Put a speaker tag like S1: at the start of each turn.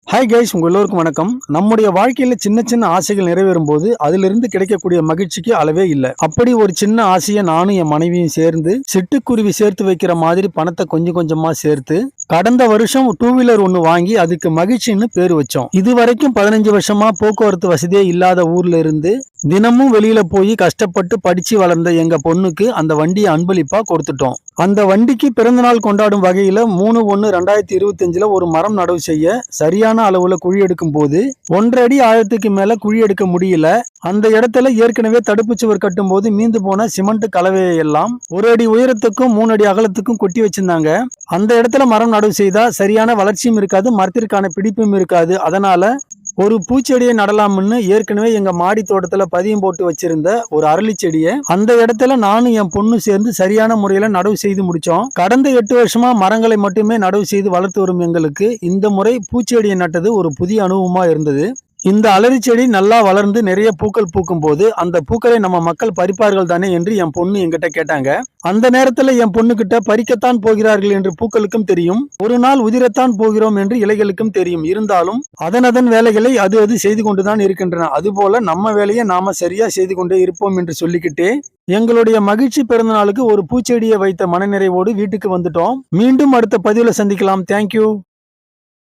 S1: Hi guys, உங்க எல்லோருக்கும் வணக்கம். நம்முடைய வாழ்க்கையில சின்ன சின்ன ஆசைகள் நிறைவேறும் போது அதிலிருந்து கிடைக்கக்கூடிய மகிழ்ச்சிக்கு அளவே இல்லை. அப்படி ஒரு சின்ன ஆசையை நானும் என் மனைவியும் சேர்ந்து சிட்டுக்குருவி சேர்த்து வைக்கிற மாதிரி பணத்தை கொஞ்சம் கொஞ்சமா சேர்த்து கடந்த வருஷம் 2 வீலர் ஒன்று வாங்கி அதுக்கு மகிழ்ச்சின்னு பேர் வச்சோம். இது வரைக்கும் 15 வருஷமா போக்குவரத்து வசதியே இல்லாத ஊர்ல இருந்து தினமும் வெளியில போய் கஷ்டப்பட்டு படிச்சு வளர்ந்த எங்க பொண்ணுக்கு அந்த வண்டியை அன்பளிப்பா கொடுத்துட்டோம். அந்த வண்டிக்கு பிறந்தநாள் கொண்டாடும் வகையில 3/1/2025 ஒரு மரம் நடவு செய்ய சரியான அளவுல குழி எடுக்கும் போது 1.5 அடி ஆழத்துக்கு மேல குழி எடுக்க முடியல. அந்த இடத்துல ஏற்கனவே தடுப்பு சுவர் கட்டும் போது மீந்து போன சிமெண்ட் கலவையை எல்லாம் 1 அடி உயரத்துக்கும் 3 அடி அகலத்துக்கும் கொட்டி வச்சிருந்தாங்க. அந்த இடத்துல மரம் நடவு செய்தா சரியான வளர்ச்சியும் இருக்காது, மரத்திற்கான பிடிப்பும் இருக்காது. அதனால ஒரு பூச்செடியை நடலாம்னு ஏற்கனவே எங்க மாடி தோட்டத்துல பதியம் போட்டு வச்சிருந்த ஒரு அரளி செடியை அந்த இடத்துல நானும் என் பொண்ணு சேர்ந்து சரியான முறையில நடவு செய்து முடிச்சோம். கடந்த 8 வருஷமா மரங்களை மட்டுமே நடவு செய்து வளர்த்து வரும் எங்களுக்கு இந்த முறை பூச்செடியை நட்டது ஒரு புதிய அனுபவமா இருந்தது. இந்த அலரி செடி நல்லா வளர்ந்து நிறைய பூக்கள் பூக்கும் போது அந்த பூக்களை நம்ம மக்கள் பறிப்பார்கள் தானே என்று என் பொண்ணு என்கிட்ட கேட்டாங்க. அந்த நேரத்துல என் பொண்ணு கிட்ட பறிக்கத்தான் போகிறார்கள் என்று பூக்களுக்கும் தெரியும், ஒரு நாள் உதிரத்தான் போகிறோம் என்று இலைகளுக்கும் தெரியும். இருந்தாலும் அதன் வேலைகளை அது செய்து கொண்டுதான் இருக்கின்றன. அதுபோல நம்ம வேலையை நாம சரியா செய்து கொண்டே இருப்போம் என்று சொல்லிக்கிட்டே எங்களுடைய மகிழ்ச்சி பிறந்த நாளுக்கு ஒரு பூச்செடியை வைத்த மனநிறைவோடு வீட்டுக்கு வந்துட்டோம். மீண்டும் அடுத்த பதிவுல சந்திக்கலாம். தேங்க்யூ.